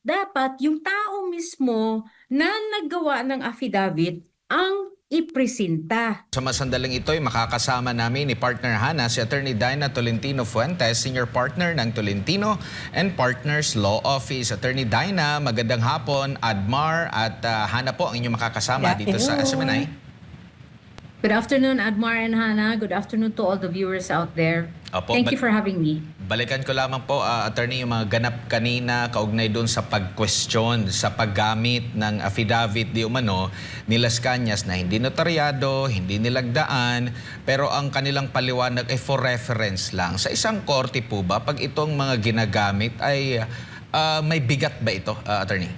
dapat yung tao mismo na naggawa ng affidavit ang ipresenta. Sa masandaling ito ay makakasama namin ni Partner Hana si Attorney Dina Tolentino Fuentes, Senior Partner ng Tolentino and Partners Law Office. Attorney Dina, magandang hapon. Admar at Hana po ang inyong makakasama dito sa SMNI. Good afternoon, Admar and Hana. Good afternoon to all the viewers out there. Opo, Thank you for having me. Balikan ko lamang po, Attorney, yung mga ganap kanina kaugnay doon sa pag-question, sa paggamit ng affidavit di umano ni Las Cañas na hindi notaryado, hindi nilagdaan, pero ang kanilang paliwanag ay for reference lang. Sa isang korte po ba, pag itong mga ginagamit ay may bigat ba ito, Attorney?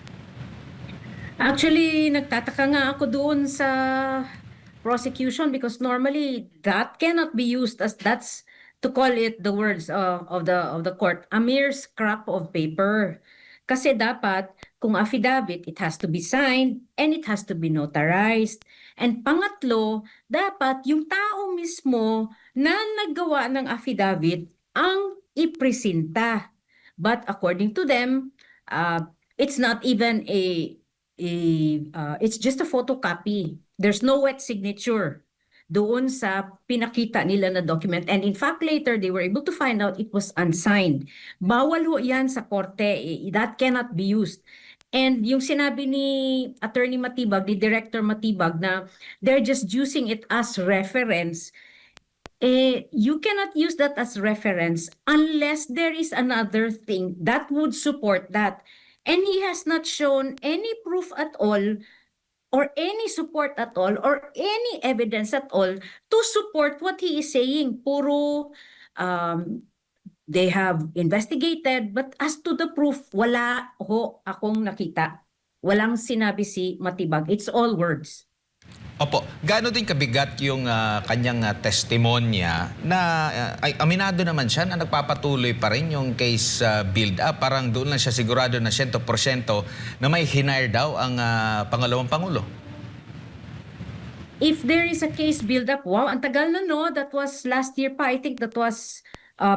Actually, nagtataka nga ako doon sa prosecution because normally that cannot be used as that's to call it the words of the court, a mere scrap of paper. Kasi dapat kung affidavit, it has to be signed and it has to be notarized. And pangatlo, dapat yung tao mismo na naggawa ng affidavit ang ipresenta. But according to them, it's not even it's just a photocopy. There's no wet signature doon sa pinakita nila na document. And in fact, later, they were able to find out it was unsigned. Bawal ho yan sa korte. That cannot be used. And yung sinabi ni Attorney Matibag, ni Director Matibag, na they're just using it as reference, you cannot use that as reference unless there is another thing that would support that. And he has not shown any proof at all or any support at all or any evidence at all to support what he is saying. Puro they have investigated, but as to the proof, wala ho akong nakita. Walang sinabi si Matibag. It's all words. Opo, gaano din kabigat yung kanyang testimonya na ay aminado naman siya na nagpapatuloy pa rin yung case build-up. Parang doon lang siya sigurado na 100% na may hinire daw ang pangalawang Pangulo. If there is a case build-up, wow, ang tagal na no, that was last year pa. I think that was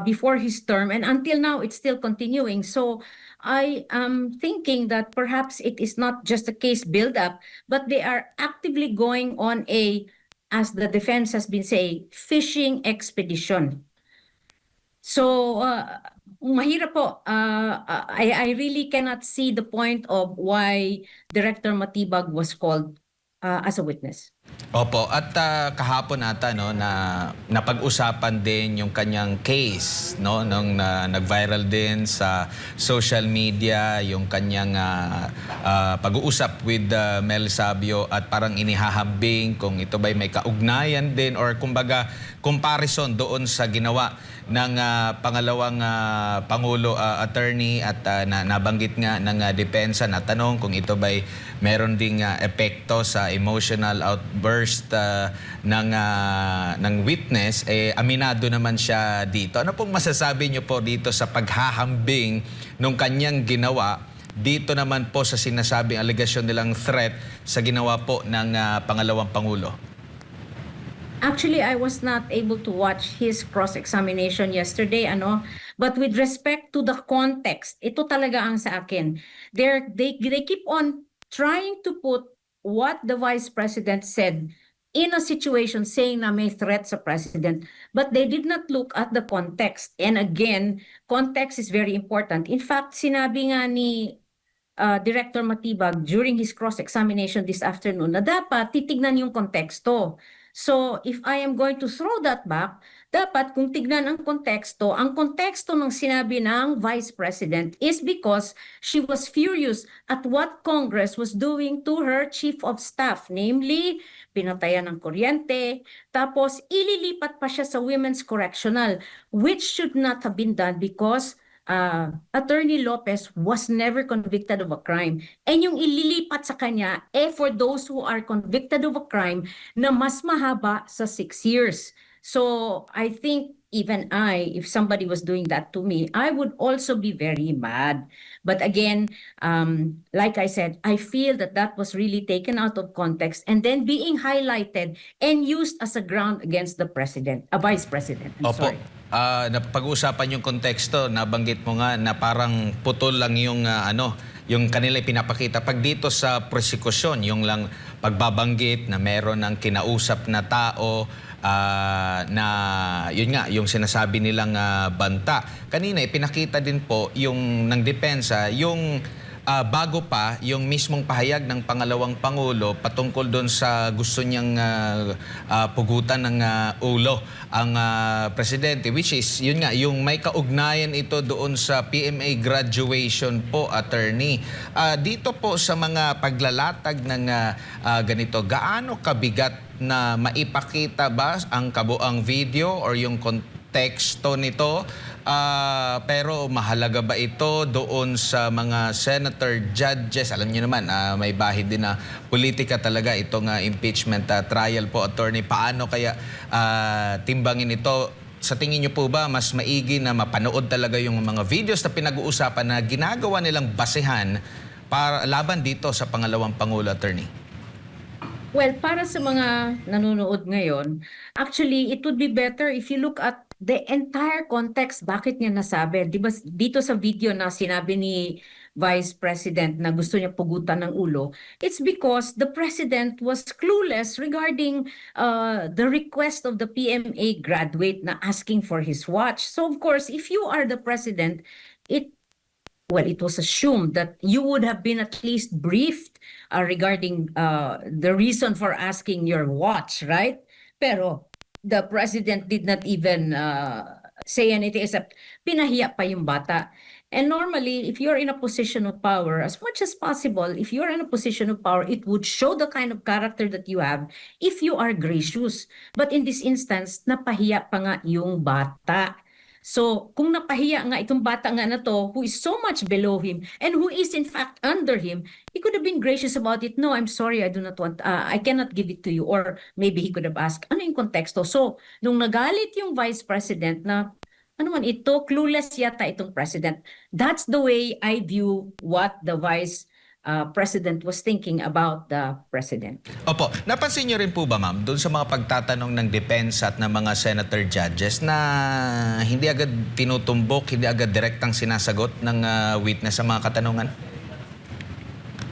before his term, and until now, it's still continuing. So I am thinking that perhaps it is not just a case build-up, but they are actively going on a, as the defense has been saying, fishing expedition. So mahirap po. I really cannot see the point of why Director Matibag was called as a witness. Opo, at kahapon ata no na napag-usapan din yung kanyang case no nung nag-viral din sa social media yung kanyang pag-uusap with Mel Sabio at parang inihahambing kung ito ba'y may kaugnayan din or kumbaga comparison doon sa ginawa ng pangalawang Pangulo, Attorney, at nabanggit nga ng depensa na tanong kung ito ba'y meron ding epekto sa emotional outburst ng witness. Aminado naman siya dito. Ano pong masasabi niyo po dito sa paghahambing nung kanyang ginawa dito naman po sa sinasabing alegasyon nilang threat sa ginawa po ng pangalawang Pangulo? Actually, I was not able to watch his cross-examination yesterday, but with respect to the context, ito talaga ang sa akin. They keep on trying to put what the Vice President said in a situation saying na may threat sa President, but they did not look at the context. And again, context is very important. In fact, sinabi nga ni Director Matibag during his cross-examination this afternoon na dapat titignan yung konteksto. So, if I am going to throw that back, dapat kung tignan ang konteksto ng sinabi ng Vice President is because she was furious at what Congress was doing to her Chief of Staff, namely, pinatayan ng kuryente, tapos ililipat pa siya sa Women's Correctional, which should not have been done because Attorney Lopez was never convicted of a crime. And yung ililipat sa kanya, for those who are convicted of a crime na mas mahaba sa 6 years. So I think even if somebody was doing that to me, I would also be very mad. But again, like I said, I feel that that was really taken out of context and then being highlighted and used as a ground against the president, a vice president. I'm sorry. Napag-uusapan yung konteksto, nabanggit mo nga na parang putol lang yung yung kanila pinapakita. Pag dito sa prosekusyon, yung lang pagbabanggit na meron ng kinausap na tao, na yun nga, yung sinasabi nilang banta. Kanina, ipinakita din po yung ng depensa, yung bago pa yung mismong pahayag ng pangalawang Pangulo patungkol doon sa gusto niyang pugutan ng ulo ang presidente, which is yun nga yung may kaugnayan ito doon sa PMA graduation po, attorney. Dito po sa mga paglalatag ng ganito, gaano kabigat na maipakita ba ang kabuang video or yung konteksto nito? Pero mahalaga ba ito doon sa mga senator, judges? Alam niyo naman, may bahid din na politika talaga itong impeachment trial po, attorney. Paano kaya timbangin ito? Sa tingin niyo po ba mas maigi na mapanood talaga yung mga videos na pinag-uusapan na ginagawa nilang basehan para laban dito sa pangalawang Pangulo, attorney? Well, para sa mga nanonood ngayon, actually, it would be better if you look at the entire context. Bakit niya nasabi? Di ba dito sa video na sinabi ni Vice President na gusto niya pugutan ng ulo, it's because the President was clueless regarding the request of the PMA graduate na asking for his watch. So of course, if you are the President, it was assumed that you would have been at least briefed regarding the reason for asking your watch, right? Pero the president did not even say anything except pinahiya pa yung bata. And normally, if you're in a position of power, as much as possible, if you're in a position of power, it would show the kind of character that you have if you are gracious. But in this instance, napahiya pa nga yung bata. So, kung napahiya nga itong bata nga na to, who is so much below him, and who is in fact under him, he could have been gracious about it. No, I'm sorry, I do not want, I cannot give it to you. Or maybe he could have asked, ano yung konteksto? So, nung nagalit yung Vice President na, ano man ito, clueless yata itong President. That's the way I view what the Vice President was thinking about the President. Opo, napansin niyo rin po ba, ma'am, doon sa mga pagtatanong ng depensa at ng mga senator judges na hindi agad tinutumbok, hindi agad direktang sinasagot ng witness sa mga katanungan?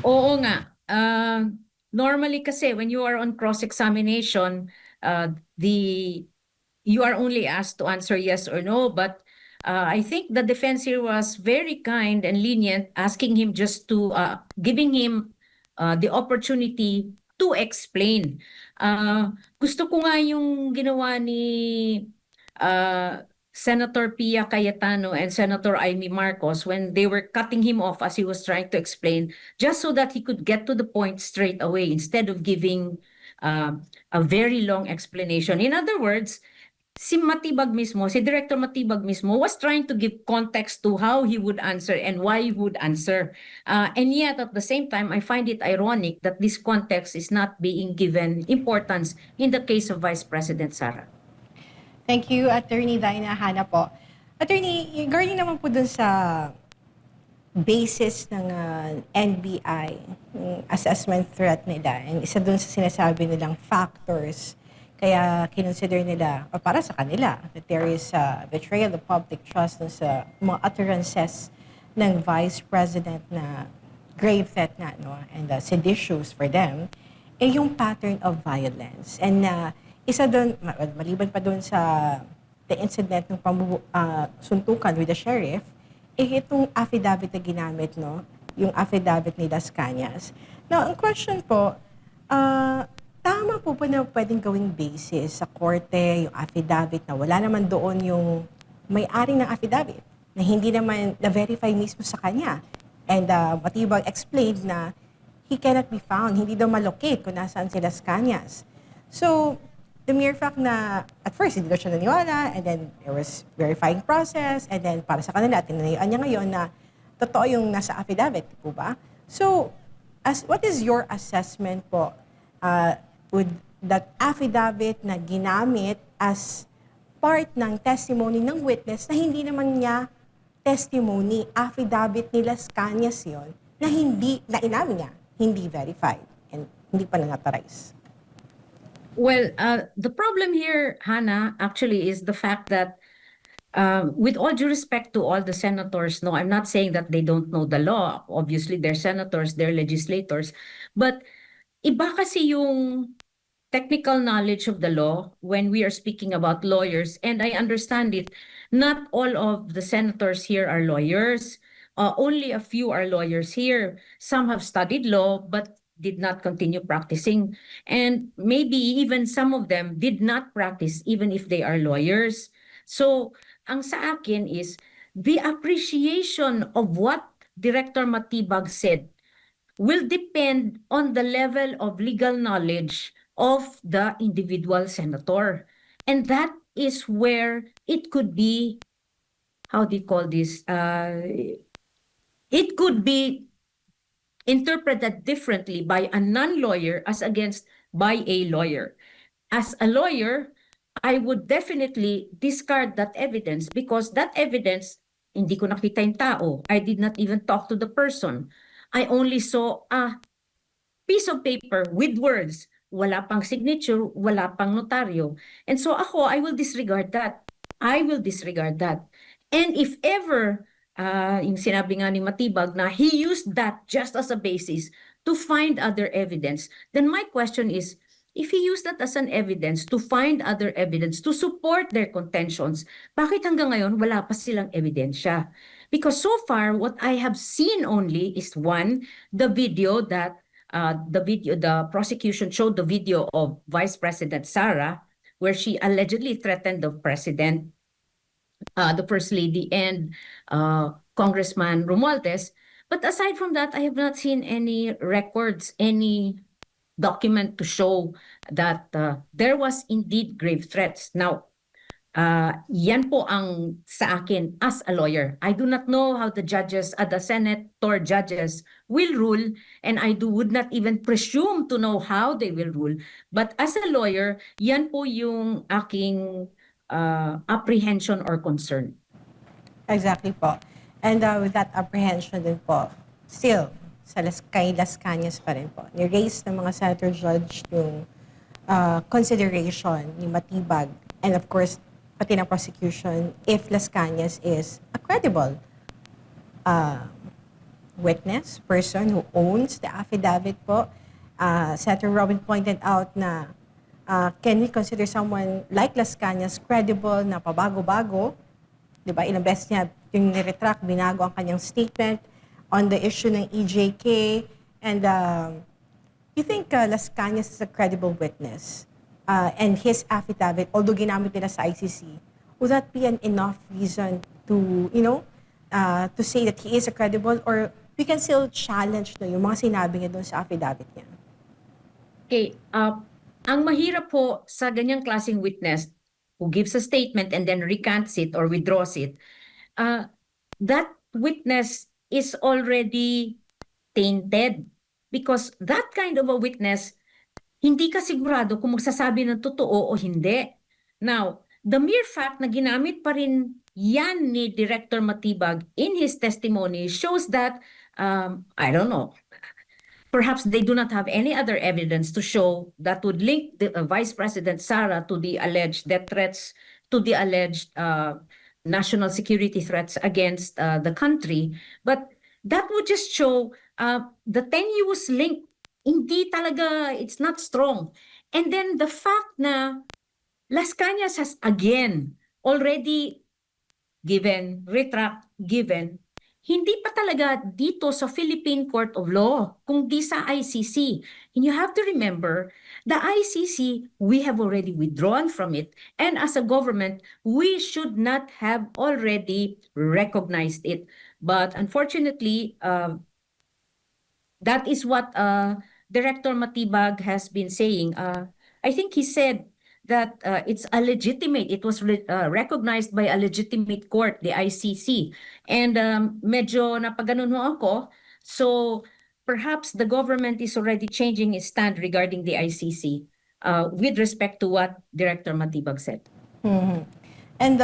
Oo nga. Normally kasi when you are on cross-examination, you are only asked to answer yes or no, but I think the defense here was very kind and lenient, asking him just to, giving him the opportunity to explain. Gusto ko nga yung ginawa ni Senator Pia Cayetano and Senator Amy Marcos when they were cutting him off as he was trying to explain, just so that he could get to the point straight away instead of giving a very long explanation. In other words, si Matibag mismo, si Director Matibag mismo was trying to give context to how he would answer and why he would answer. And yet, at the same time, I find it ironic that this context is not being given importance in the case of Vice President Sara. Thank you, Attorney Daina Hana po. Attorney, regarding naman po dun sa basis ng NBI, yung assessment threat nila, and isa dun sa sinasabi nilang factors, kaya kinonsider nila, o para sa kanila, that there is betrayal of public trust dun sa mga utterances ng Vice President na grave threat nga, no? And seditious for them, yung pattern of violence. And isa doon, maliban pa doon sa the incident ng suntukan with the sheriff, itong affidavit na ginamit, no? Yung affidavit ni Las Cañas. Now, ang question po, tama po ba na pwedeng gawing basis sa korte, yung affidavit na wala naman doon yung may-ari ng affidavit, na hindi naman na-verify mismo sa kanya. And Matibag explained na he cannot be found, hindi daw malocate kung nasaan si Las Cañas. So, the mere fact na at first hindi daw siya naniwala, and then there was verifying process, and then para sa kanila, tinanayaan niya ngayon na totoo yung nasa affidavit, po ba? So, what is your assessment po with that affidavit na ginamit as part ng testimony ng witness na hindi naman niya testimony, affidavit ni Las Cañas yun, na inamin niya, hindi verified, and hindi pa na-notarize? Well, the problem here, Hannah, actually is the fact that with all due respect to all the senators, no, I'm not saying that they don't know the law. Obviously, they're senators, they're legislators. But iba kasi yung technical knowledge of the law when we are speaking about lawyers. And I understand it. Not all of the senators here are lawyers. Only a few are lawyers here. Some have studied law, but did not continue practicing. And maybe even some of them did not practice even if they are lawyers. So, ang sa akin is the appreciation of what Director Matibag said will depend on the level of legal knowledge of the individual senator. And that is where it could be, how do you call this? It could be interpreted differently by a non-lawyer as against by a lawyer. As a lawyer, I would definitely discard that evidence because that evidence, hindi ko nakita yung tao. I did not even talk to the person. I only saw a piece of paper with words. Wala pang signature, wala pang notaryo. And so ako, I will disregard that. I will disregard that. And if ever, yung sinabi nga ni Matibag na he used that just as a basis to find other evidence, then my question is, if he used that as an evidence to find other evidence to support their contentions, bakit hanggang ngayon wala pa silang ebidensya? Because so far, what I have seen only is one, the video that the prosecution showed the video of Vice President Sara, where she allegedly threatened the president, the First Lady, and Congressman Romualdez. But aside from that, I have not seen any records, any document to show that there was indeed grave threats. Now, yan po ang sa akin as a lawyer. I do not know how the judges, the senator judges will rule, and would not even presume to know how they will rule. But as a lawyer, yan po yung aking apprehension or concern. Exactly po. And with that apprehension din po, still, kay Las Cañas pa rin po. Ni-raise ng mga senator judge yung consideration ni Matibag and of course, pati ng prosecution if Las Cañas is a credible witness, person who owns the affidavit po. Senator Robin pointed out na can we consider someone like Las Cañas credible na pabago-bago? Diba? Ilang beses niya yung niretract, binago ang kanyang statement on the issue ng EJK. And you think Las Cañas is a credible witness? And his affidavit, although ginamit nila sa ICC, would that be an enough reason to, to say that he is a credible, or we can still challenge yung mga sinabi niya doon sa affidavit niya? Okay, ang mahirap po sa ganyang klaseng witness who gives a statement and then recants it or withdraws it, that witness is already tainted because that kind of a witness hindi ka sigurado kung magsasabi ng totoo o hindi. Now, the mere fact na ginamit pa rin yan ni Director Matibag in his testimony shows that, I don't know, perhaps they do not have any other evidence to show that would link the Vice President Sara to the alleged death threats, to the alleged national security threats against the country. But that would just show the tenuous link. Hindi talaga, it's not strong. And then the fact na Las Cañas has again already given, hindi pa talaga dito sa Philippine Court of Law, kundi sa ICC. And you have to remember, the ICC, we have already withdrawn from it. And as a government, we should not have already recognized it. But unfortunately, that is what Director Matibag has been saying. I think he said that it's a legitimate, it was recognized by a legitimate court, the ICC. And medyo napaganon mo ako. So perhaps the government is already changing its stand regarding the ICC with respect to what Director Matibag said. Mm-hmm. And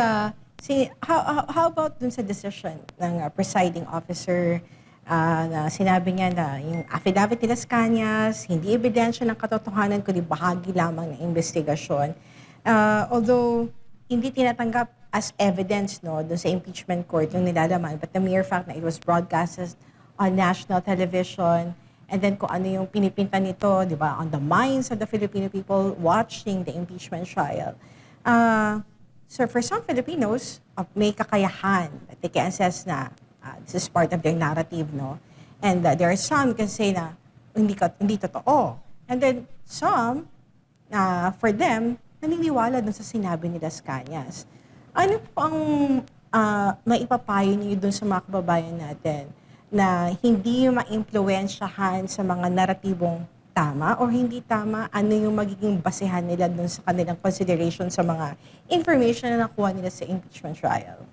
how about dun sa decision ng presiding officer na sinabi niya na yung affidavit ni Las Cañas, hindi ebidensya ng katotohanan kundi bahagi lamang ng investigasyon. Although hindi tinatanggap as evidence, no, doon sa impeachment court yung nilalaman, but the mere fact na it was broadcasted on national television, and then kung ano yung pinipinta nito, di ba, on the minds of the Filipino people watching the impeachment trial. So for some Filipinos, may kakayahan that they can assess na this is part of their narrative, no? And there are some can say na hindi totoo. And then some, for them, naniniwala dun sa sinabi ni Las Cañas. Ano po ang maipapayo niyo dun sa mga kababayan natin na hindi ma-impluwensyahan sa mga naratibong tama or hindi tama? Ano yung magiging basehan nila dun sa kanilang consideration sa mga information na nakuha nila sa impeachment trial?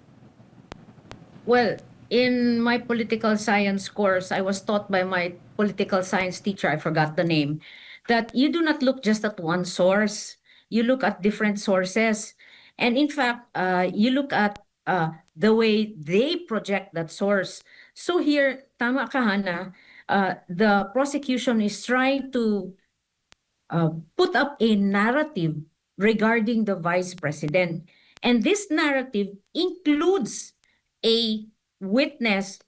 Well, in my political science course, I was taught by my political science teacher, I forgot the name, that you do not look just at one source. You look at different sources. And in fact, you look at the way they project that source. So here, tama ka, Hannah, the prosecution is trying to put up a narrative regarding the vice president. And this narrative includes a witness,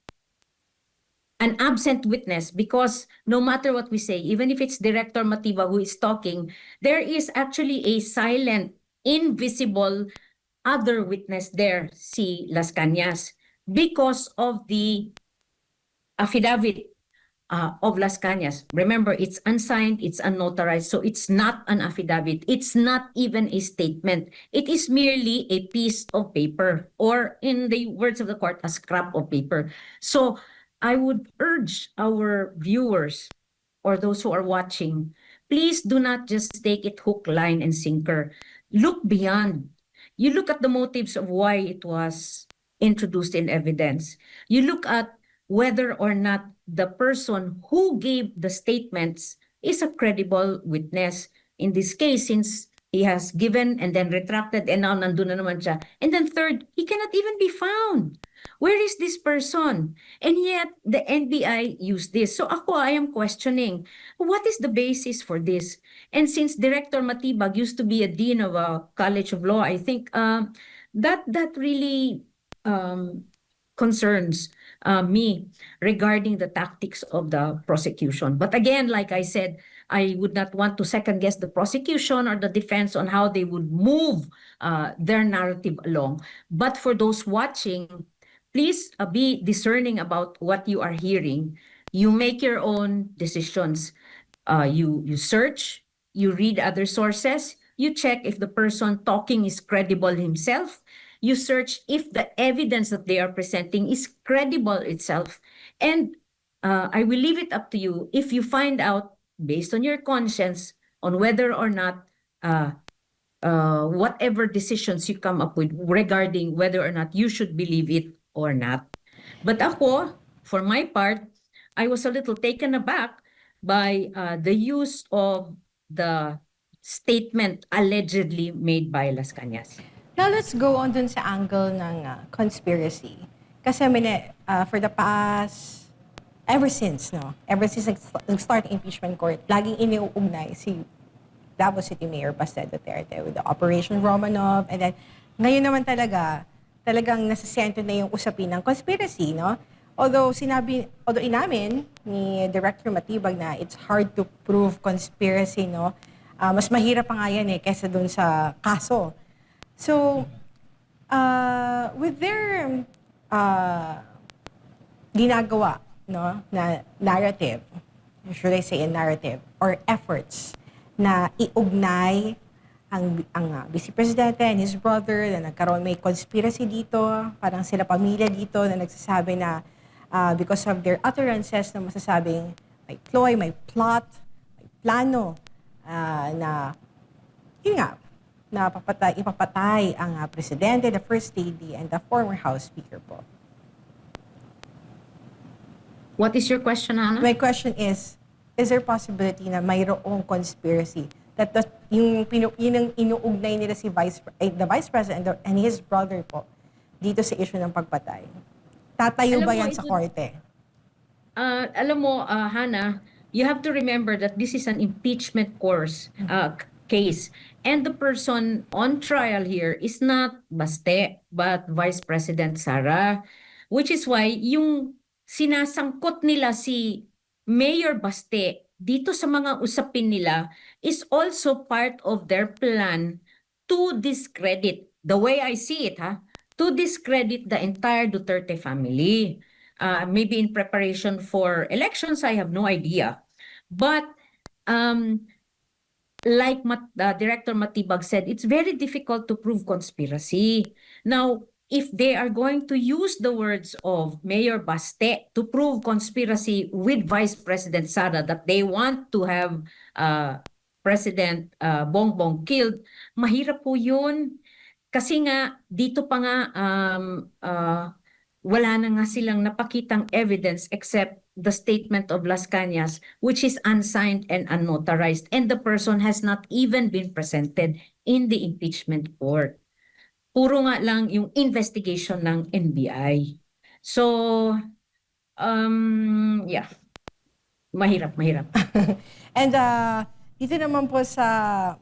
an absent witness, because no matter what we say, even if it's Director Matiba who is talking, there is actually a silent, invisible other witness there, si Las Cañas, because of the affidavit of Las Cañas. Remember, it's unsigned, it's unnotarized, so it's not an affidavit. It's not even a statement. It is merely a piece of paper, or in the words of the court, a scrap of paper. So I would urge our viewers or those who are watching, please do not just take it hook, line, and sinker. Look beyond. You look at the motives of why it was introduced in evidence. You look at whether or not the person who gave the statements is a credible witness. In this case, since he has given and then retracted and now nandun na naman siya. And then third, he cannot even be found. Where is this person? And yet, the NBI used this. So I am questioning, what is the basis for this? And since Director Matibag used to be a dean of a college of law, I think that really concerns me regarding the tactics of the prosecution. But again, like I said, I would not want to second guess the prosecution or the defense on how they would move their narrative along. But for those watching, please be discerning about what you are hearing. You make your own decisions. You search, you read other sources, you check if the person talking is credible himself. You search if the evidence that they are presenting is credible itself. And I will leave it up to you if you find out, based on your conscience, on whether or not whatever decisions you come up with regarding whether or not you should believe it or not. But ako, for my part, I was a little taken aback by the use of the statement allegedly made by Las Cañas. Now, let's go on dun sa angle ng conspiracy. Kasi for the past, ever since nag-start impeachment court, laging iniuugnay si Davao City Mayor Baste Duterte with the Operation Romanov. And then, ngayon naman talagang nasasento na yung usapin ng conspiracy, no? Although inamin ni Director Matibag na it's hard to prove conspiracy, no? Mas mahirap pa nga yan kaysa dun sa kaso. So, with their ginagawa, no, na narrative, should I say a narrative, or efforts na iugnay ang Vice Presidente and his brother na may conspiracy dito, parang sila pamilya dito na nagsasabi na because of their utterances na masasabing may ploy, may plot, may plano na yun nga, na ipapatay ang Presidente, the First Lady, and the former House Speaker po. What is your question, Hannah? My question is there possibility na mayroong conspiracy that yung inuugnay nila the Vice President and his brother po dito sa issue ng pagpatay? Tatayo ba yan sa korte? Alam mo, Hannah, you have to remember that this is an impeachment course case. And the person on trial here is not Baste, but Vice President Sara, which is why yung sinasangkot nila si Mayor Baste dito sa mga usapin nila is also part of their plan to discredit, the way I see it, to discredit the entire Duterte family. Maybe in preparation for elections, I have no idea. But like Director Matibag said, it's very difficult to prove conspiracy. Now, if they are going to use the words of Mayor Baste to prove conspiracy with Vice President Sara that they want to have President Bongbong killed, mahirap po yun. Kasi nga, dito pa nga, wala na nga silang napakitang evidence except the statement of Las Cañas, which is unsigned and unnotarized, and the person has not even been presented in the impeachment court. Puro nga lang yung investigation ng NBI. So, yeah, mahirap. And dito naman po sa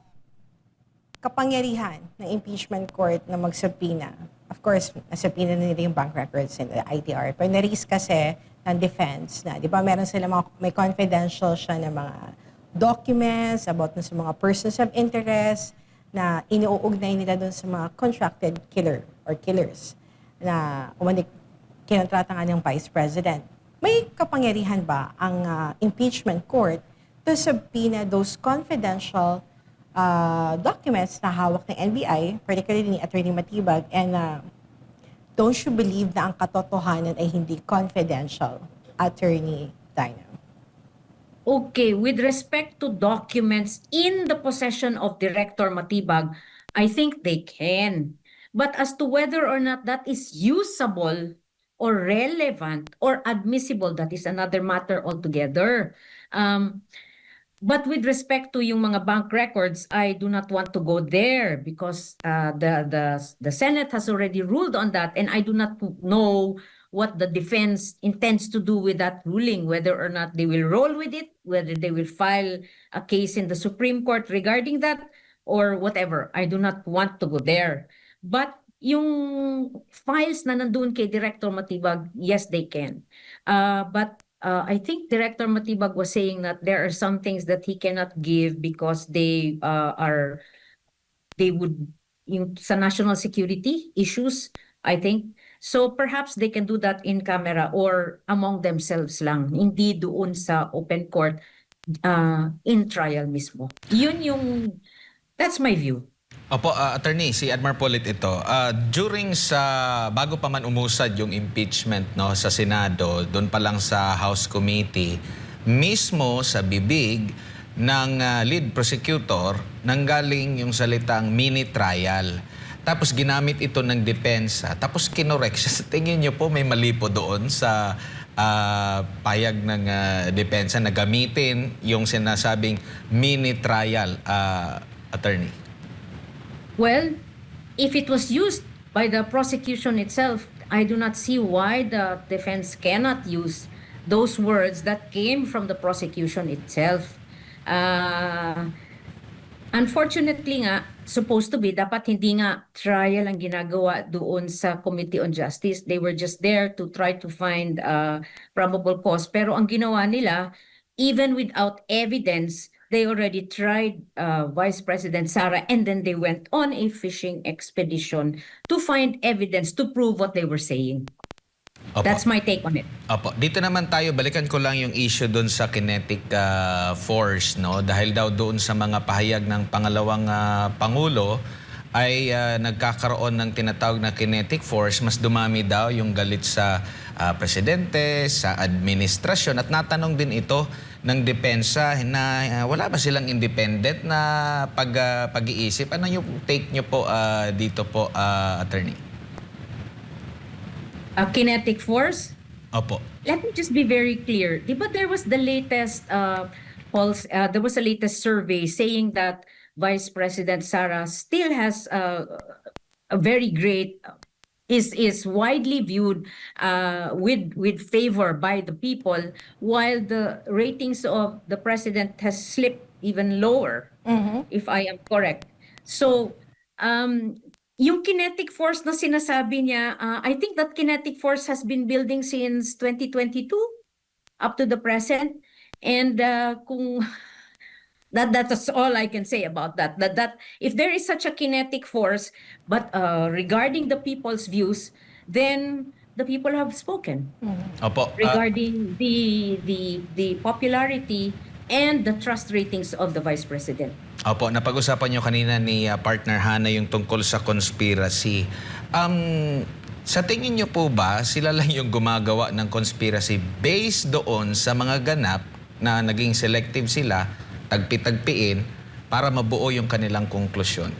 kapangyarihan ng impeachment court na magsubpina. Of course, nasubpina na nila yung bank records and the ITR. Pero na-raise kasi ng defense na, di ba, meron sila may confidential siya na mga documents about sa mga persons of interest na inuugnay nila doon sa mga contracted killer or killers na kinontrata nga ng Vice President. May kapangyarihan ba ang impeachment court to subpoena those confidential documents na hawak ng NBI, particularly ni Attorney Matibag, and don't you believe na ang katotohanan ay hindi confidential, Attorney Dinah? Okay, with respect to documents in the possession of Director Matibag, I think they can. But as to whether or not that is usable or relevant or admissible, that is another matter altogether. But with respect to yung mga bank records, I do not want to go there because the Senate has already ruled on that, and I do not know what the defense intends to do with that ruling, whether or not they will roll with it, whether they will file a case in the Supreme Court regarding that, or whatever. I do not want to go there. But yung files na nandun kay Director Matibag, yes, they can. But I think Director Matibag was saying that there are some things that he cannot give because they would yung sa national security issues, I think. So perhaps they can do that in camera or among themselves lang, hindi doon sa open court in trial mismo. That's my view. Opo, attorney, si Admar Polit ito. Bago pa man umusad yung impeachment sa Senado, doon pa lang sa House Committee, mismo sa bibig ng lead prosecutor, nanggaling yung salitang mini trial. Tapos ginamit ito ng depensa, tapos kinorek siya. Sa tingin niyo po may mali po doon sa payag ng depensa na gamitin yung sinasabing mini trial, attorney? Well, if it was used by the prosecution itself, I do not see why the defense cannot use those words that came from the prosecution itself. Unfortunately nga, supposed to be, dapat hindi nga trial ang ginagawa doon sa Committee on Justice. They were just there to try to find probable cause. Pero ang ginawa nila, even without evidence, they already tried Vice President Sara, and then they went on a fishing expedition to find evidence to prove what they were saying. Opo. That's my take on it. Opo. Dito naman tayo, balikan ko lang yung issue doon sa kinetic force, no? Dahil daw doon sa mga pahayag ng pangalawang Pangulo ay nagkakaroon ng tinatawag na kinetic force, mas dumami daw yung galit sa presidente, sa administrasyon, at natanong din ito ng depensa na wala ba silang independent na pag-iisip? Ano yung take nyo po dito po, attorney? Kinetic force? Opo. Let me just be very clear. But there was the latest there was a latest survey saying that Vice President Sara still has a very great is widely viewed with favor by the people, while the ratings of the president has slipped even lower if I am correct. So, yung kinetic force na sinasabi niya, I think that kinetic force has been building since 2022 up to the present. And kung that's all I can say about that. That if there is such a kinetic force, but regarding the people's views, then the people have spoken Opo. regarding the popularity and the trust ratings of the Vice President. Opo, napag-usapan nyo kanina ni partner Hana yung tungkol sa conspiracy. Sa tingin nyo po ba, sila lang yung gumagawa ng conspiracy based doon sa mga ganap na naging selective sila, tagpi-tagpiin, para mabuo yung kanilang konklusyon?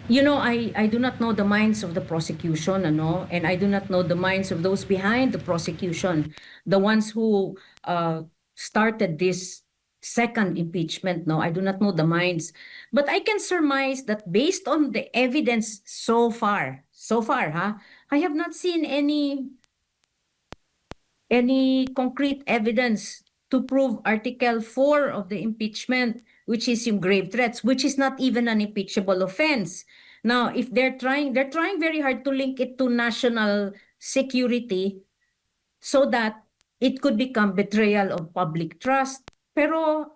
You know, I do not know the minds of the prosecution, ano, and I do not know the minds of those behind the prosecution, the ones who started this second impeachment, no, I do not know the minds. But I can surmise that based on the evidence so far, I have not seen any concrete evidence to prove Article 4 of the impeachment, which is yung grave threats, which is not even an impeachable offense. Now, if they're trying very hard to link it to national security so that it could become betrayal of public trust. Pero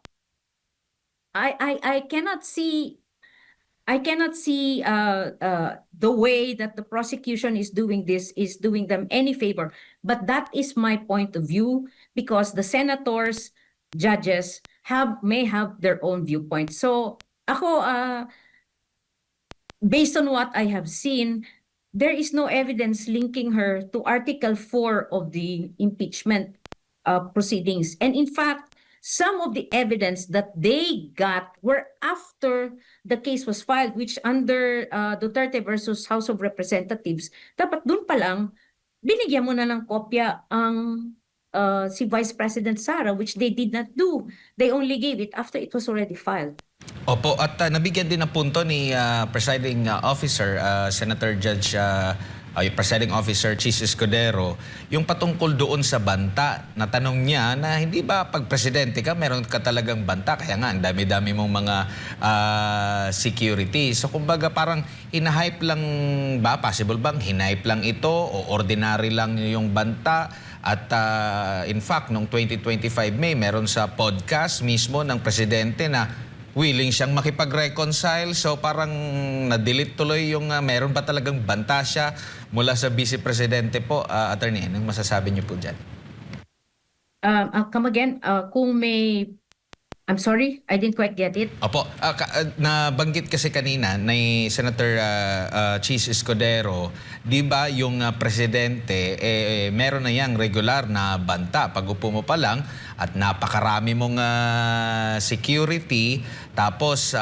I cannot see the way that the prosecution is doing this is doing them any favor. But that is my point of view, because the senators, judges may have their own viewpoint. So ako, based on what I have seen, there is no evidence linking her to Article 4 of the impeachment proceedings. And in fact, some of the evidence that they got were after the case was filed, which under Duterte versus House of Representatives, dapat dun pa lang, binigyan mo na ng kopya ang si Vice President Sara, which they did not do. They only gave it after it was already filed. Opo, at nabigyan din ng punto ni Presiding Officer, Senator Judge, yung Presiding Officer Chis Escudero, yung patungkol doon sa banta. Natanong niya na hindi ba pag presidente ka, meron ka talagang banta? Kaya nga, ang dami-dami mong mga security. So kumbaga parang hinahype lang ba? Possible bang hinahype lang ito o ordinary lang yung banta? At in fact, noong 2025 May, meron sa podcast mismo ng presidente na willing siyang makipag-reconcile. So parang na-delete tuloy yung meron ba talagang banta siya mula sa Vice Presidente po. Attorney, anong masasabi niyo po dyan? Come again, kung may... I'm sorry, I didn't quite get it. Opo, nabanggit kasi kanina ni Senator Chis Escudero, di ba yung presidente, meron na yang regular na banta. Pag upo mo pa lang at napakarami mong security, tapos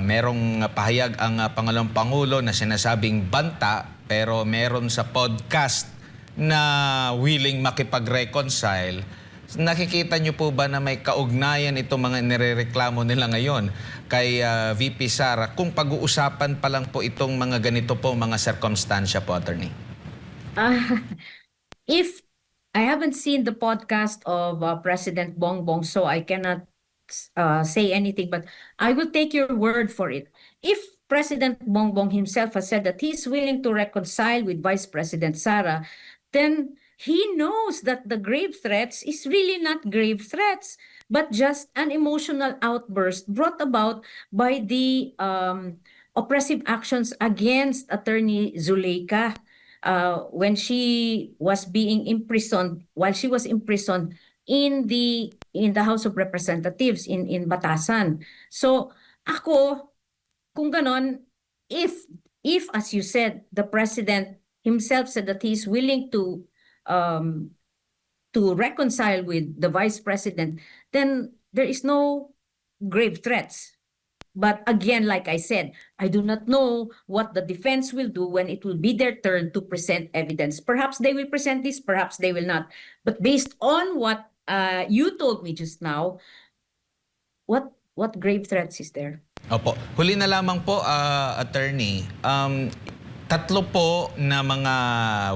merong pahayag ang Pangalawang Pangulo na sinasabing banta, pero meron sa podcast na willing makipag-reconcile. Nakikita niyo po ba na may kaugnayan itong mga nirereklamo nila ngayon kay VP Sara kung pag-uusapan pa lang po itong mga ganito po, mga circumstansya po, Attorney? If I haven't seen the podcast of President Bongbong, so I cannot say anything, but I will take your word for it. If President Bongbong himself has said that he's willing to reconcile with Vice President Sara, then he knows that the grave threats is really not grave threats, but just an emotional outburst brought about by the oppressive actions against Attorney Zuleika when she was being imprisoned, while she was imprisoned in the House of Representatives in Batasan. So ako, kung ganon, if as you said, the President himself said that he's willing to reconcile with the Vice President, then there is no grave threats. But again, like I said, I do not know what the defense will do when it will be their turn to present evidence. Perhaps they will present this, perhaps they will not. But based on what you told me just now, what grave threats is there? Opo. Huli na lamang po, Attorney. Tatlo po na mga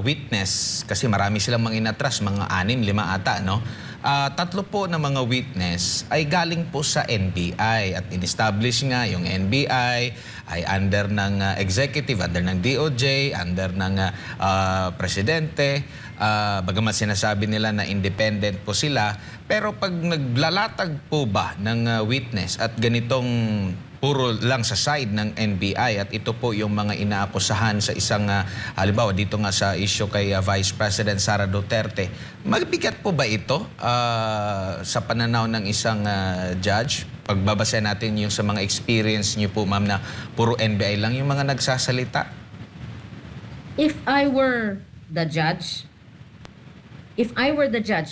witness, kasi marami silang mga inatras, mga 6, 5 ata, no? tatlo po na mga witness ay galing po sa NBI at in-establish nga yung NBI ay under ng executive, under ng DOJ, under ng presidente. Bagamat sinasabi nila na independent po sila, pero pag naglalatag po ba ng witness at ganitong puro lang sa side ng NBI at ito po yung mga inaakusahan sa isang halimbawa dito nga sa issue kay Vice President Sara Duterte, magbigat po ba ito sa pananaw ng isang judge? Pagbabasa natin yung sa mga experience niyo po, ma'am, na puro NBI lang yung mga nagsasalita. If I were the judge,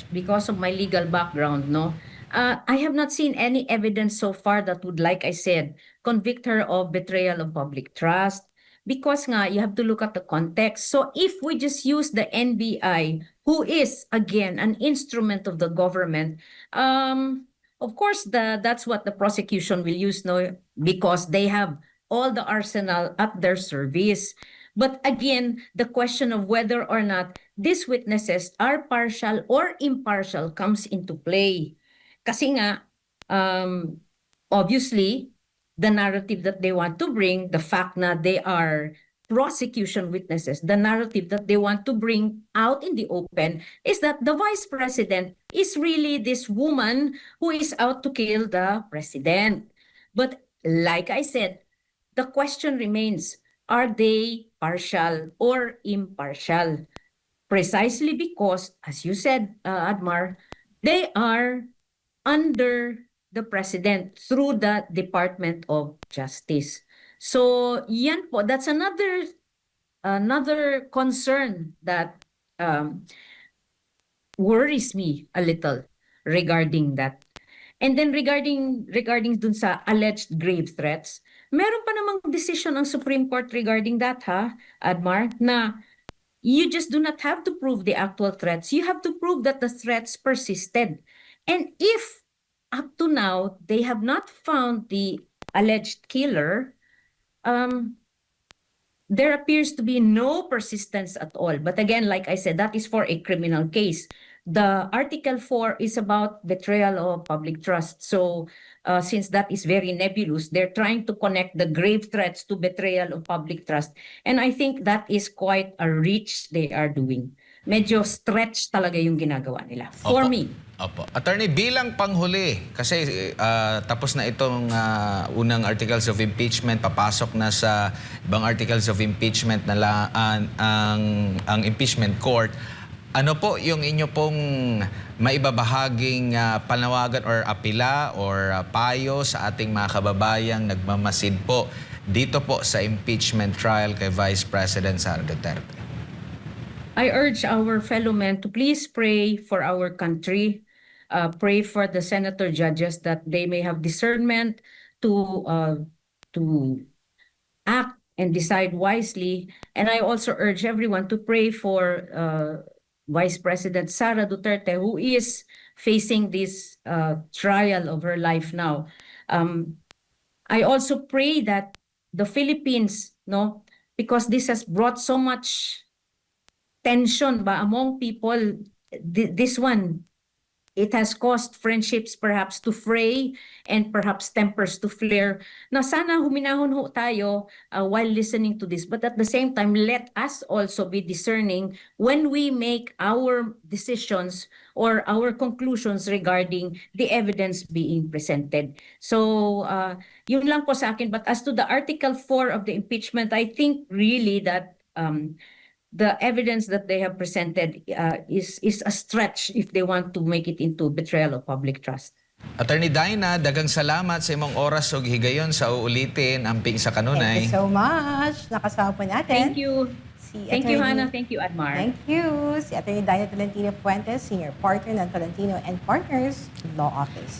because of my legal background, no, I have not seen any evidence so far that would, like I said, convict her of betrayal of public trust. Because nga, you have to look at the context. So if we just use the NBI, who is, again, an instrument of the government, of course, that's what the prosecution will use, no, because they have all the arsenal at their service. But again, the question of whether or not these witnesses are partial or impartial comes into play. Kasi nga, obviously, the narrative that they want to bring, the fact na they are prosecution witnesses, the narrative that they want to bring out in the open is that the vice president is really this woman who is out to kill the president. But like I said, the question remains, are they partial or impartial? Precisely because, as you said, Admar, they are under the president through the Department of Justice. So yan po, that's another concern that worries me a little regarding that. And then regarding dun sa alleged grave threats, meron pa namang decision ng Supreme Court regarding that, Admar, na you just do not have to prove the actual threats. You have to prove that the threats persisted. And if up to now they have not found the alleged killer, there appears to be no persistence at all. But again, like I said, that is for a criminal case. The Article 4 is about betrayal of public trust. So since that is very nebulous, they're trying to connect the grave threats to betrayal of public trust. And I think that is quite a reach they are doing. Medyo stretch talaga yung ginagawa nila. For Opo. me. Opo. Attorney, bilang panghuli, kasi tapos na itong unang articles of impeachment, papasok na sa ibang articles of impeachment na ang impeachment court. Ano po yung inyo pong maibabahaging panawagan or apila or payo sa ating mga kababayang nagmamasid po dito po sa impeachment trial kay Vice President Sara Duterte? I urge our fellow men to please pray for our country. Pray for the senator judges that they may have discernment to act and decide wisely. And I also urge everyone to pray for Vice President Sara Duterte, who is facing this trial of her life now. I also pray that the Philippines, no, because this has brought so much tension ba among people, this one, it has caused friendships perhaps to fray and perhaps tempers to flare. Na sana huminahon ho tayo while listening to this, but at the same time, let us also be discerning when we make our decisions or our conclusions regarding the evidence being presented. So yun lang po sa akin. But as to the Article 4 of the impeachment, I think really that the evidence that they have presented is a stretch if they want to make it into betrayal of public trust. Attorney Daina, dagang salamat sa imong oras ug higayon sa uulitin amping sa kanunay. Thank you so much. Nakasama po natin. Thank you. Thank you, Hannah. Thank you, Admar. Thank you. Si Atty. Daina Tolentino Fuentes, Senior Partner ng Tolentino and Partners Law Office.